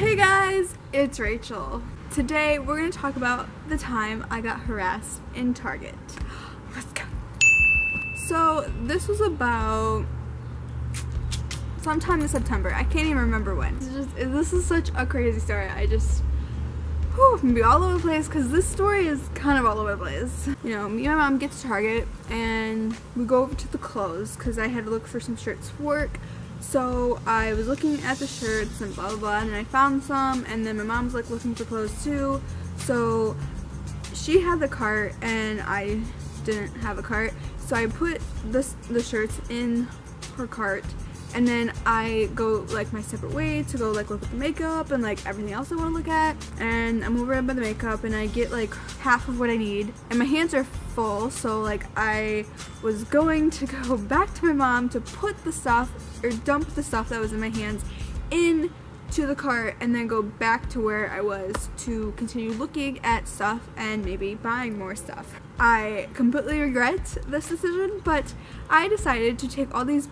Hey guys, it's Rachel. Today we're going to talk about the time I got harassed in Target. Let's go. So this was about sometime in September. I can't even remember when. This is such a crazy story. I'm gonna be all over the place because this story is kind of all over the place. You know, me and my mom get to Target and we go over to the clothes because I had to look for some shirts for work. So I was looking at the shirts and blah blah blah, and I found some, and then my mom's like looking for clothes too. So she had the cart and I didn't have a cart, so I put the shirts in her cart, and then I go like my separate way to go like look at the makeup and like everything else I want to look at. And I'm over by the makeup and I get like half of what I need, and my hands are full, so like I was going to go back to my mom to put the stuff or dump the stuff that was in my hands into the cart and then go back to where I was to continue looking at stuff and maybe buying more stuff. I completely regret this decision, but I decided to take all these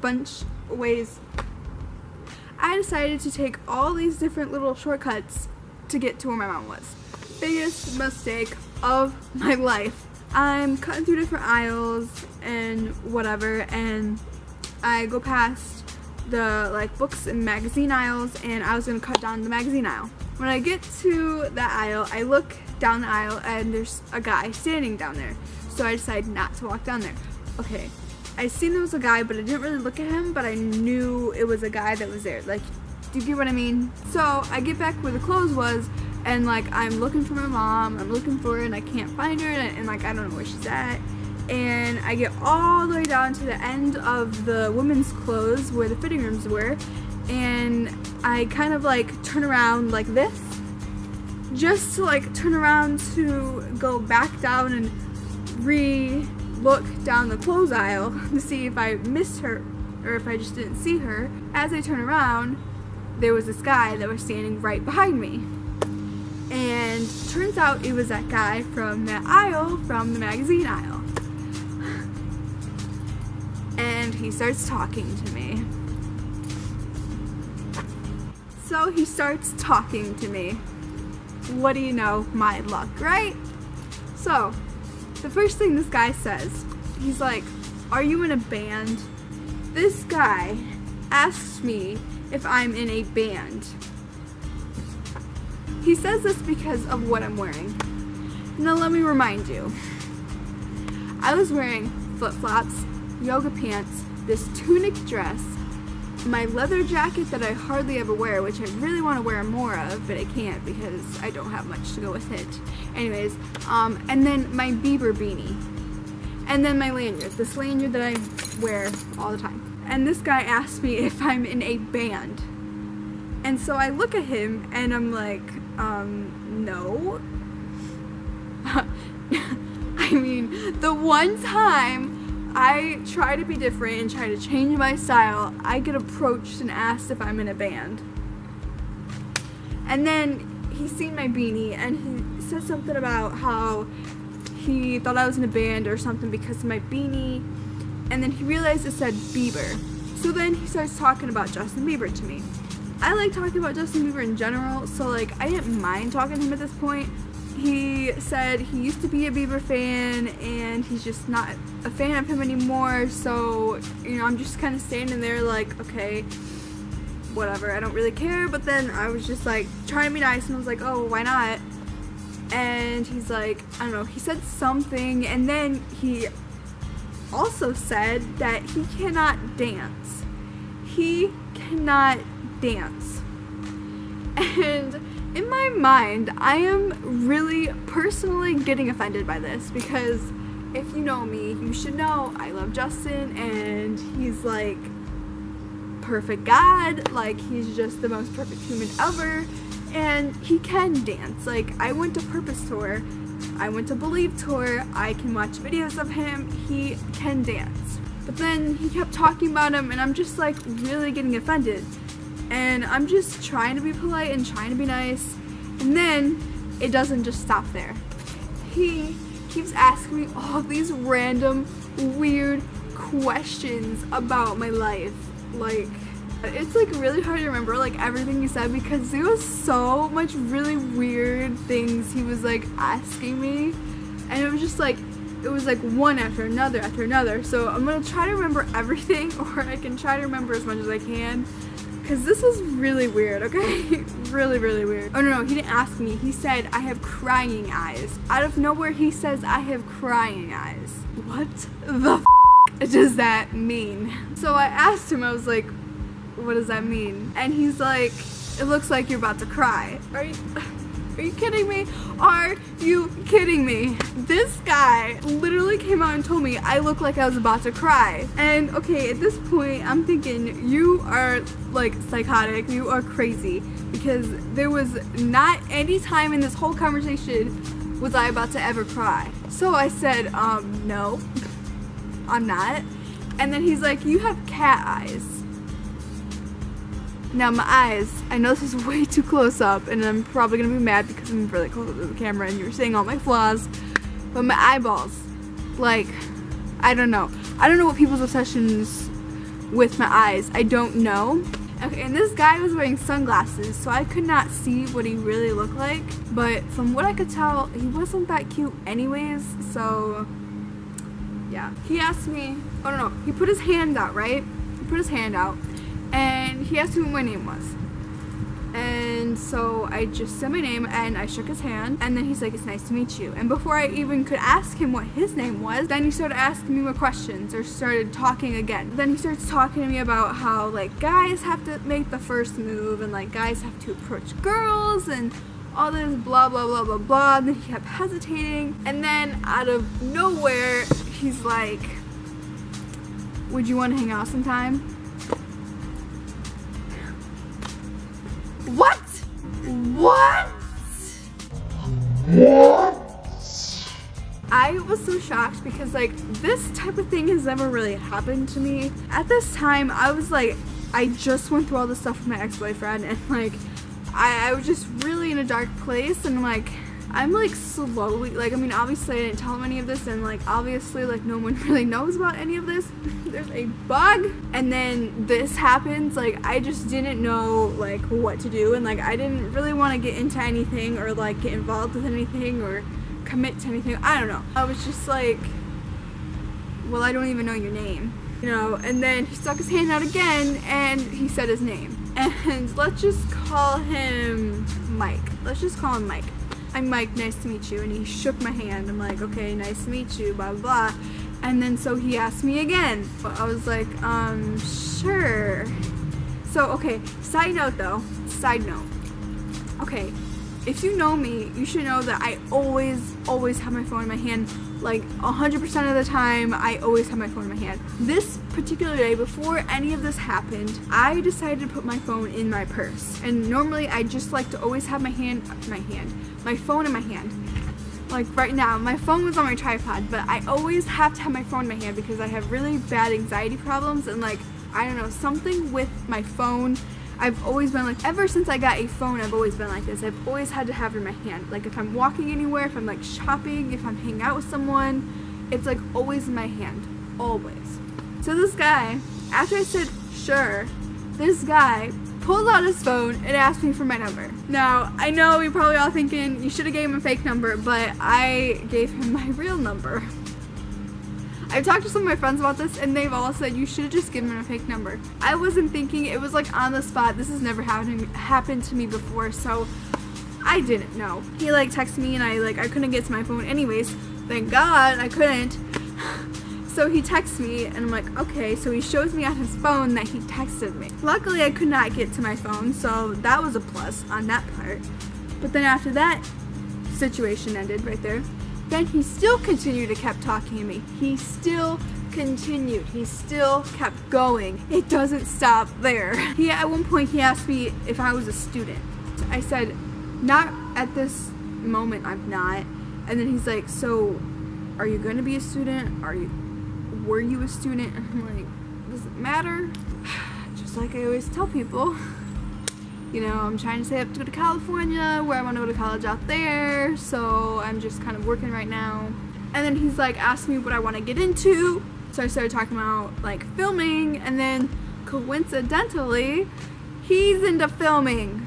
different little shortcuts to get to where my mom was. Biggest mistake of my life. I'm cutting through different aisles and whatever, and I go past the like books and magazine aisles, and I was gonna cut down the magazine aisle. When I get to that aisle, I look down the aisle and there's a guy standing down there, so I decide not to walk down there. Okay, I seen there was a guy, but I didn't really look at him, but I knew it was a guy that was there. Like, do you get what I mean? So I get back where the clothes was, and like I'm looking for my mom, I'm looking for her and I can't find her, and like I don't know where she's at. And I get all the way down to the end of the women's clothes where the fitting rooms were, and I kind of like turn around like this, just to like turn around to go back down and look down the clothes aisle to see if I missed her or if I just didn't see her. As I turn around, there was this guy that was standing right behind me, and turns out it was that guy from that aisle, from the magazine aisle. And he starts talking to me. So he starts talking to me. What do you know? My luck, right? So the first thing this guy says, he's like, "Are you in a band?" This guy asks me if I'm in a band. He says this because of what I'm wearing. Now let me remind you. I was wearing flip-flops, yoga pants, this tunic dress, my leather jacket that I hardly ever wear, which I really want to wear more of, but I can't because I don't have much to go with it. Anyways, and then my Bieber beanie, and then my lanyard, this lanyard that I wear all the time. And this guy asked me if I'm in a band, and so I look at him and I'm like, no. I mean, the one time I try to be different and try to change my style, I get approached and asked if I'm in a band. And then he's seen my beanie and he said something about how he thought I was in a band or something because of my beanie, and then he realized it said Bieber. So then he starts talking about Justin Bieber to me. I like talking about Justin Bieber in general, so like I didn't mind talking to him at this point. He said he used to be a Bieber fan and he's just not a fan of him anymore, so, you know, I'm just kind of standing there like, okay, whatever, I don't really care. But then I was just like trying to be nice and I was like, oh, why not? And he's like, I don't know, he said something, and then he also said that he cannot dance. He cannot dance. And in my mind, I am really personally getting offended by this, because if you know me, you should know I love Justin and he's like perfect God, like he's just the most perfect human ever, and he can dance. Like, I went to Purpose Tour, I went to Believe Tour, I can watch videos of him, he can dance. But then he kept talking about him and I'm just like really getting offended. And I'm just trying to be polite and trying to be nice, and then it doesn't just stop there. He keeps asking me all these random, weird questions about my life. Like, It's like really hard to remember like everything he said because there was so much really weird things he was like asking me, and it was just like one after another. So I'm gonna try to remember everything, or I can try to remember as much as I can, because this is really weird, okay? Really weird. Oh no, he didn't ask me. He said I have crying eyes. Out of nowhere he says I have crying eyes. What the f does that mean? So I asked him, I was like, what does that mean? And he's like, it looks like you're about to cry. Are you kidding me? Are you kidding me? This guy literally came out and told me I look like I was about to cry. And okay, at this point, I'm thinking you are like psychotic, you are crazy, because there was not any time in this whole conversation was I about to ever cry. So I said, no, I'm not. And then he's like, you have cat eyes. Now my eyes, I know this is way too close up and I'm probably gonna be mad because I'm really close up to the camera and you're seeing all my flaws, but my eyeballs, like, I don't know what people's obsessions with my eyes, I don't know. Okay, and this guy was wearing sunglasses, so I could not see what he really looked like, but from what I could tell, he wasn't that cute anyways, so yeah. He asked me, oh no, he put his hand out, right? He put his hand out. And he asked me what my name was. And so I just said my name and I shook his hand, and then he's like, it's nice to meet you. And before I even could ask him what his name was, then he started asking me more questions, or started talking again. Then he starts talking to me about how like guys have to make the first move, and like guys have to approach girls, and all this blah blah blah blah blah. And then he kept hesitating, and then out of nowhere he's like, would you want to hang out sometime? What? I was so shocked because like this type of thing has never really happened to me. At this time, I was like, I just went through all this stuff with my ex-boyfriend, and like I was just really in a dark place, and like I'm like slowly, like, I mean, obviously I didn't tell him any of this, and like obviously like no one really knows about any of this. There's a bug, and then this happens. Like I just didn't know like what to do, and like I didn't really want to get into anything or like get involved with anything or commit to anything. I don't know. I was just like, well, I don't even know your name, you know. And then he stuck his hand out again and he said his name, and let's just call him Mike. I'm Mike, nice to meet you. And he shook my hand. I'm like, okay, nice to meet you, blah, blah, blah. And then so he asked me again. But I was like, sure. So, okay, side note. Okay, if you know me, you should know that I always have my phone in my hand. Like 100% of the time, I always have my phone in my hand. This particular day, before any of this happened, I decided to put my phone in my purse. And normally I just like to always have my phone in my hand. Like right now, my phone was on my tripod, but I always have to have my phone in my hand because I have really bad anxiety problems, and like, I don't know, something with my phone. I've always been like, ever since I got a phone, I've always been like this. I've always had to have it in my hand. Like if I'm walking anywhere, if I'm like shopping, if I'm hanging out with someone, it's like always in my hand, always. So this guy, after I said sure, this guy pulled out his phone and asked me for my number. Now, I know you're probably all thinking you should have gave him a fake number, but I gave him my real number. I've talked to some of my friends about this, and they've all said you should have just given him a fake number. I wasn't thinking, it was like on the spot. This has never happened to me before, so I didn't know. He like texted me, and I couldn't get to my phone anyways. Thank God I couldn't. So he texts me, and I'm like, okay. So he shows me on his phone that he texted me. Luckily, I could not get to my phone, so that was a plus on that part. But then after that situation ended right there, then he still continued to kept talking to me. He still continued. He still kept going. It doesn't stop there. At one point, he asked me if I was a student. I said, not at this moment, I'm not. And then he's like, so are you going to be a student? Were you a student? And I'm like, does it matter? Just like I always tell people, you know, I'm trying to save up to go to California, where I want to go to college out there, so I'm just kind of working right now. And then he's like, asked me what I want to get into, so I started talking about like filming, and then coincidentally, he's into filming.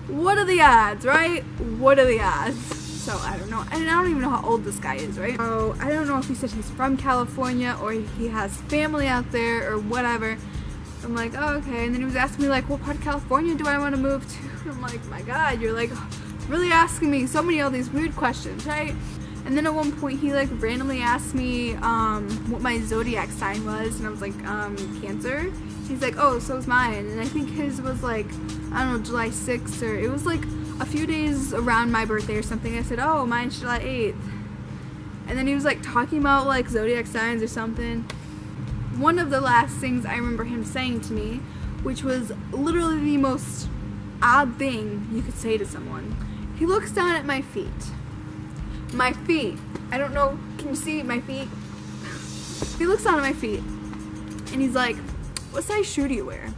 What are the odds, right? What are the odds? So I don't know, and I don't even know how old this guy is, right? So I don't know if he said he's from California or he has family out there or whatever. I'm like, oh, okay. And then he was asking me like, what part of California do I want to move to? I'm like, my God, you're like really asking me so many of these weird questions, right? And then at one point he like randomly asked me what my zodiac sign was, and I was like, Cancer. He's like, oh, so is mine. And I think his was like, I don't know, July 6th, or it was like a few days around my birthday or something. I said, oh, mine's July 8th. And then he was like talking about like zodiac signs or something. One of the last things I remember him saying to me, which was literally the most odd thing you could say to someone. He looks down at my feet. My feet. I don't know, can you see my feet? He looks down at my feet and he's like, what size shoe do you wear?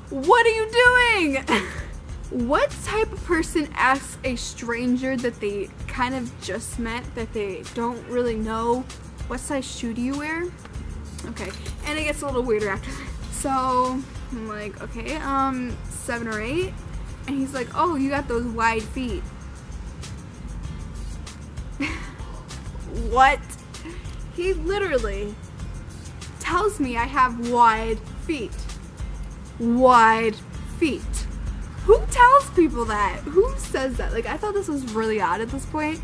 What are you doing? What type of person asks a stranger that they kind of just met, that they don't really know, what size shoe do you wear? Okay, and it gets a little weirder after that. So I'm like, okay, 7 or 8. And he's like, oh, you got those wide feet. What? He literally tells me I have wide feet. Wide feet. Who tells people that? Who says that? Like, I thought this was really odd at this point.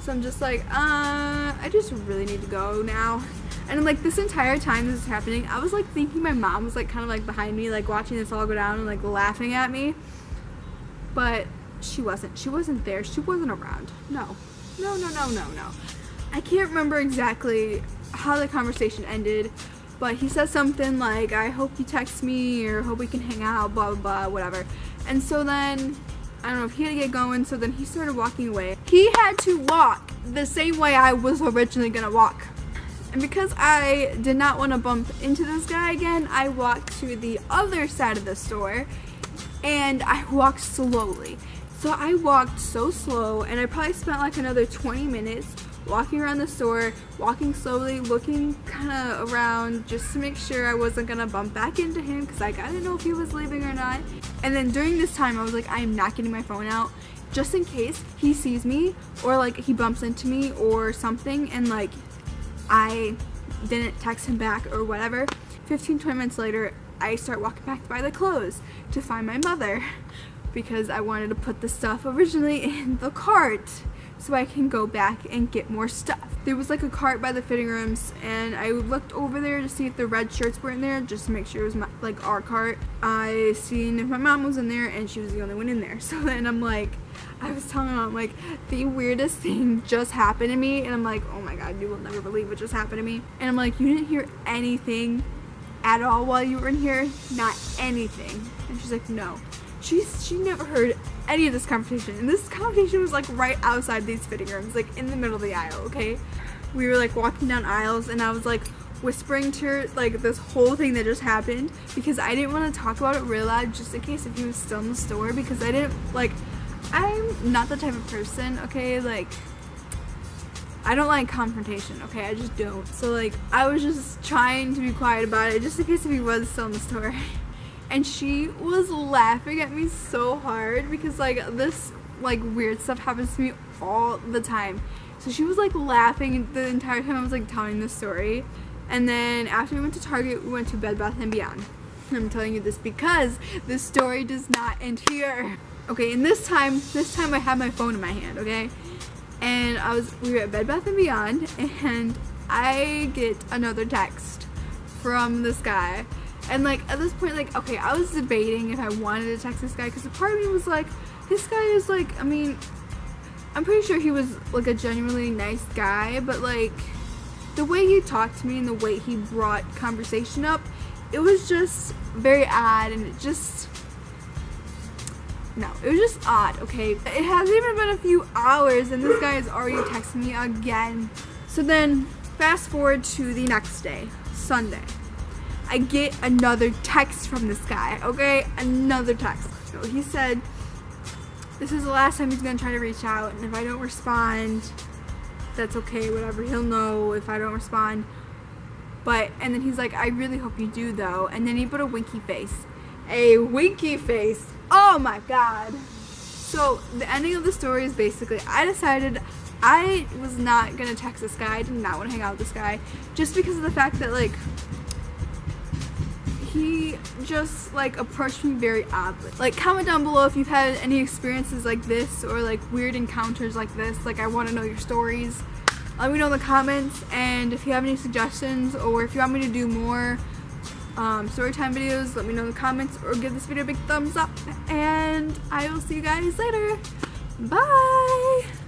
So I'm just like, I just really need to go now. And like this entire time this is happening, I was like thinking my mom was like kind of like behind me, like watching this all go down and like laughing at me. But she wasn't. She wasn't there. She wasn't around. No. No, no, no, no, no. I can't remember exactly how the conversation ended, but he said something like, I hope you text me, or hope we can hang out, blah, blah, blah, whatever. And so then, I don't know if he had to get going, so then he started walking away. He had to walk the same way I was originally gonna walk. And because I did not want to bump into this guy again, I walked to the other side of the store, and I walked slowly. So I walked so slow, and I probably spent like another 20 minutes walking around the store, walking slowly, looking kind of around just to make sure I wasn't gonna bump back into him, because like I didn't know if he was leaving or not. And then during this time I was like, I am not getting my phone out just in case he sees me, or like he bumps into me or something and like I didn't text him back or whatever. 15-20 minutes later I start walking back by the clothes to find my mother, because I wanted to put the stuff originally in the cart so I can go back and get more stuff. There was like a cart by the fitting rooms, and I looked over there to see if the red shirts were in there, just to make sure it was like our cart. I seen if my mom was in there, and she was the only one in there. So then I'm like, I was telling my mom like, the weirdest thing just happened to me, and I'm like, oh my God, you will never believe what just happened to me. And I'm like, you didn't hear anything at all while you were in here? Not anything. And she's like, no. She never heard any of this conversation, and this conversation was like right outside these fitting rooms, like in the middle of the aisle, okay? We were like walking down aisles, and I was like whispering to her like this whole thing that just happened, because I didn't want to talk about it real loud just in case if he was still in the store, because I didn't like, I'm not the type of person, okay, like I don't like confrontation, okay, I just don't. So like I was just trying to be quiet about it just in case if he was still in the store. And she was laughing at me so hard, because like this like weird stuff happens to me all the time. So she was like laughing the entire time I was like telling this story. And then after we went to Target, we went to Bed Bath & Beyond. I'm telling you this because this story does not end here. Okay, and this time I had my phone in my hand, okay? And we were at Bed Bath & Beyond, and I get another text from this guy. And like at this point, like, okay, I was debating if I wanted to text this guy, because a part of me was like, this guy is like, I mean, I'm pretty sure he was like a genuinely nice guy, but like the way he talked to me and the way he brought conversation up, it was just very odd, and it was just odd, okay? It hasn't even been a few hours and this guy is already texting me again. So then fast forward to the next day, Sunday. I get another text from this guy, okay? Another text. So he said, this is the last time he's gonna try to reach out, and if I don't respond, that's okay, whatever. He'll know if I don't respond. And then he's like, I really hope you do though. And then he put a winky face. A winky face. Oh my god. So the ending of the story is basically, I decided I was not gonna text this guy. I did not want to hang out with this guy, just because of the fact that like he just like approached me very oddly. Like, comment down below if you've had any experiences like this or like weird encounters like this. Like, I want to know your stories. Let me know in the comments, and if you have any suggestions or if you want me to do more storytime videos, let me know in the comments, or give this video a big thumbs up, and I will see you guys later. Bye!